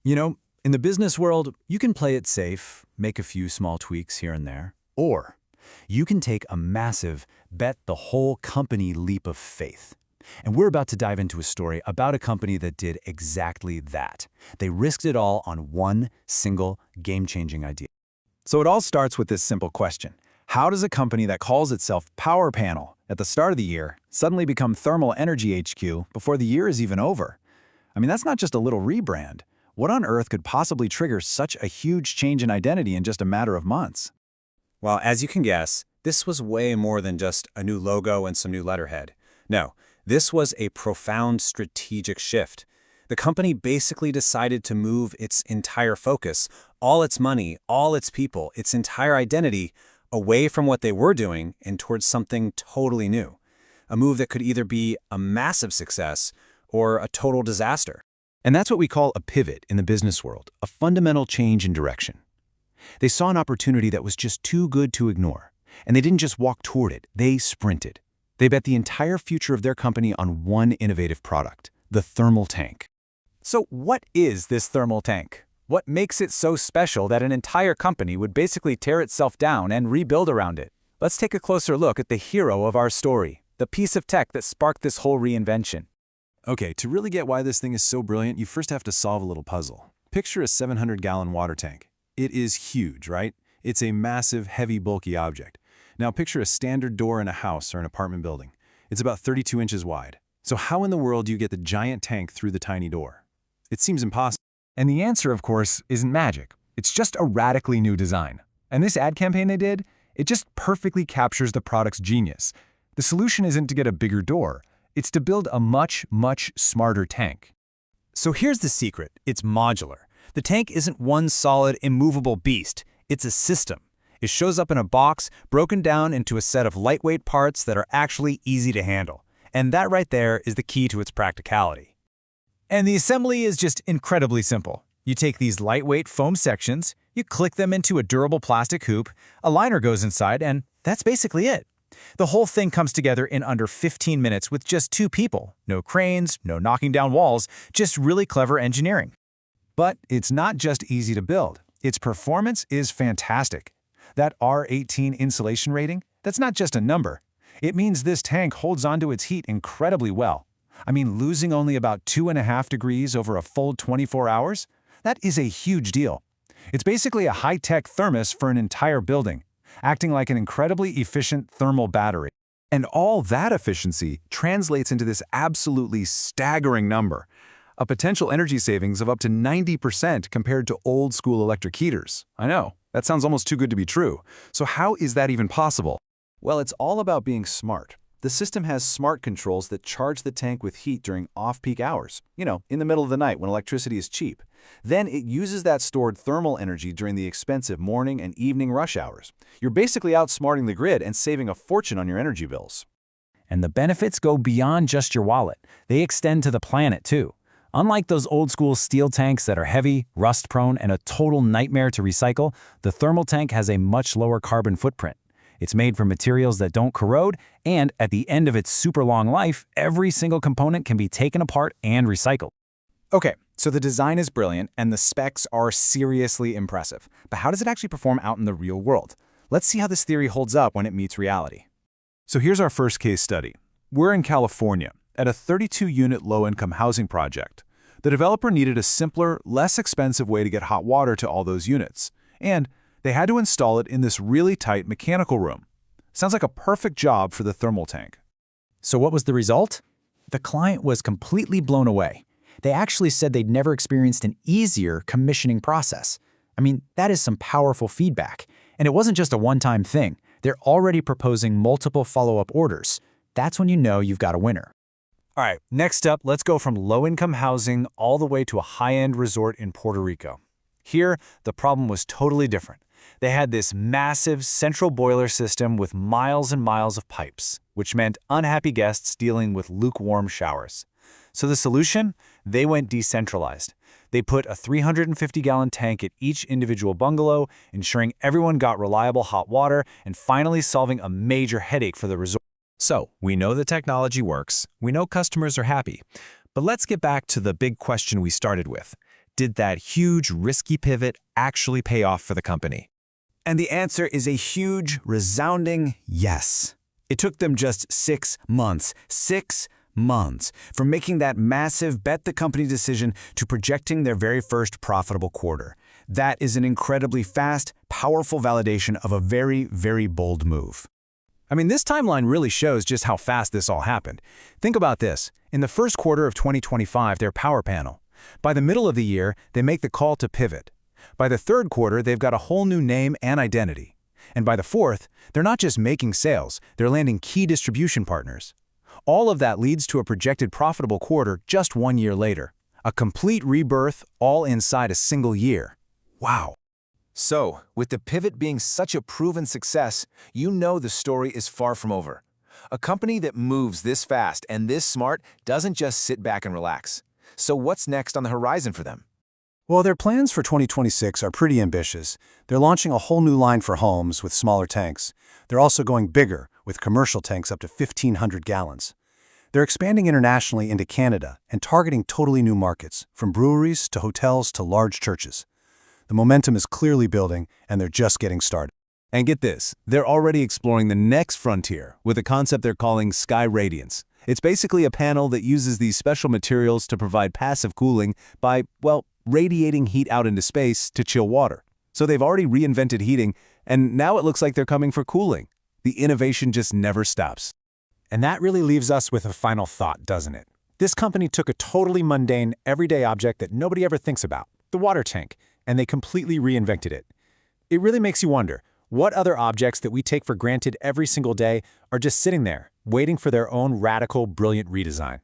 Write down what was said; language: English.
You know, in the business world, you can play it safe, make a few small tweaks here and there, or you can take a massive, bet the whole company leap of faith. And we're about to dive into a story about a company that did exactly that. They risked it all on one single game-changing idea. So it all starts with this simple question. How does a company that calls itself Power Panel at the start of the year suddenly become Thermal Energy HQ before the year is even over? I mean, that's not just a little rebrand. What on earth could possibly trigger such a huge change in identity in just a matter of months? Well, as you can guess, this was way more than just a new logo and some new letterhead. No, this was a profound strategic shift. The company basically decided to move its entire focus, all its money, all its people, its entire identity, away from what they were doing and towards something totally new. A move that could either be a massive success or a total disaster. And that's what we call a pivot in the business world, a fundamental change in direction. They saw an opportunity that was just too good to ignore, and they didn't just walk toward it, they sprinted. They bet the entire future of their company on one innovative product, the thermal tank. So what is this thermal tank? What makes it so special that an entire company would basically tear itself down and rebuild around it? Let's take a closer look at the hero of our story, the piece of tech that sparked this whole reinvention. Okay, to really get why this thing is so brilliant, you first have to solve a little puzzle. Picture a 700-gallon water tank. It is huge, right? It's a massive, heavy, bulky object. Now picture a standard door in a house or an apartment building. It's about 32 inches wide. So how in the world do you get the giant tank through the tiny door? It seems impossible. And the answer, of course, isn't magic. It's just a radically new design. And this ad campaign they did, it just perfectly captures the product's genius. The solution isn't to get a bigger door. It's to build a much, much smarter tank. So here's the secret. It's modular. The tank isn't one solid, immovable beast. It's a system. It shows up in a box, broken down into a set of lightweight parts that are actually easy to handle. And that right there is the key to its practicality. And the assembly is just incredibly simple. You take these lightweight foam sections, you click them into a durable plastic hoop, a liner goes inside, and that's basically it. The whole thing comes together in under 15 minutes with just 2 people. No cranes, no knocking down walls, just really clever engineering. But it's not just easy to build. Its performance is fantastic. That R18 insulation rating, that's not just a number. It means this tank holds onto its heat incredibly well. I mean, losing only about 2.5 degrees over a full 24 hours? That is a huge deal. It's basically a high-tech thermos for an entire building, acting like an incredibly efficient thermal battery. And all that efficiency translates into this absolutely staggering number, a potential energy savings of up to 90% compared to old-school electric heaters. I know, that sounds almost too good to be true. So how is that even possible? Well, it's all about being smart. The system has smart controls that charge the tank with heat during off-peak hours, in the middle of the night when electricity is cheap. Then it uses that stored thermal energy during the expensive morning and evening rush hours. You're basically outsmarting the grid and saving a fortune on your energy bills. And the benefits go beyond just your wallet. They extend to the planet, too. Unlike those old-school steel tanks that are heavy, rust-prone, and a total nightmare to recycle, the thermal tank has a much lower carbon footprint. It's made from materials that don't corrode, and at the end of its super long life, every single component can be taken apart and recycled. Okay, so the design is brilliant and the specs are seriously impressive. But how does it actually perform out in the real world? Let's see how this theory holds up when it meets reality. So here's our first case study. We're in California at a 32-unit low-income housing project. The developer needed a simpler, less expensive way to get hot water to all those units. And they had to install it in this really tight mechanical room. Sounds like a perfect job for the thermal tank. So what was the result? The client was completely blown away. They actually said they'd never experienced an easier commissioning process. I mean, that is some powerful feedback. And it wasn't just a one-time thing. They're already proposing multiple follow-up orders. That's when you know you've got a winner. All right, next up, let's go from low-income housing all the way to a high-end resort in Puerto Rico. Here, the problem was totally different. They had this massive central boiler system with miles and miles of pipes, which meant unhappy guests dealing with lukewarm showers. So the solution? They went decentralized. They put a 350-gallon tank at each individual bungalow, ensuring everyone got reliable hot water and finally solving a major headache for the resort. So, we know the technology works, we know customers are happy, but let's get back to the big question we started with. Did that huge, risky pivot actually pay off for the company? And the answer is a huge, resounding yes. It took them just 6 months, 6 months, from making that massive bet-the-company decision to projecting their very first profitable quarter. That is an incredibly fast, powerful validation of a very, very bold move. I mean, this timeline really shows just how fast this all happened. Think about this. In the first quarter of 2025, their power panel. By the middle of the year, they make the call to pivot. By the third quarter, they've got a whole new name and identity. And by the fourth, they're not just making sales, they're landing key distribution partners. All of that leads to a projected profitable quarter just 1 year later. A complete rebirth, all inside a single year. Wow. So, with the pivot being such a proven success, you know the story is far from over. A company that moves this fast and this smart doesn't just sit back and relax. So what's next on the horizon for them? Well, their plans for 2026 are pretty ambitious. They're launching a whole new line for homes with smaller tanks. They're also going bigger, with commercial tanks up to 1,500 gallons. They're expanding internationally into Canada and targeting totally new markets, from breweries to hotels to large churches. The momentum is clearly building, and they're just getting started. And get this, they're already exploring the next frontier with a concept they're calling Sky Radiance. It's basically a panel that uses these special materials to provide passive cooling by, well, radiating heat out into space to chill water. So they've already reinvented heating, and now it looks like they're coming for cooling. The innovation just never stops. And that really leaves us with a final thought, doesn't it? This company took a totally mundane, everyday object that nobody ever thinks about, the water tank, and they completely reinvented it. It really makes you wonder, what other objects that we take for granted every single day are just sitting there, waiting for their own radical, brilliant redesign?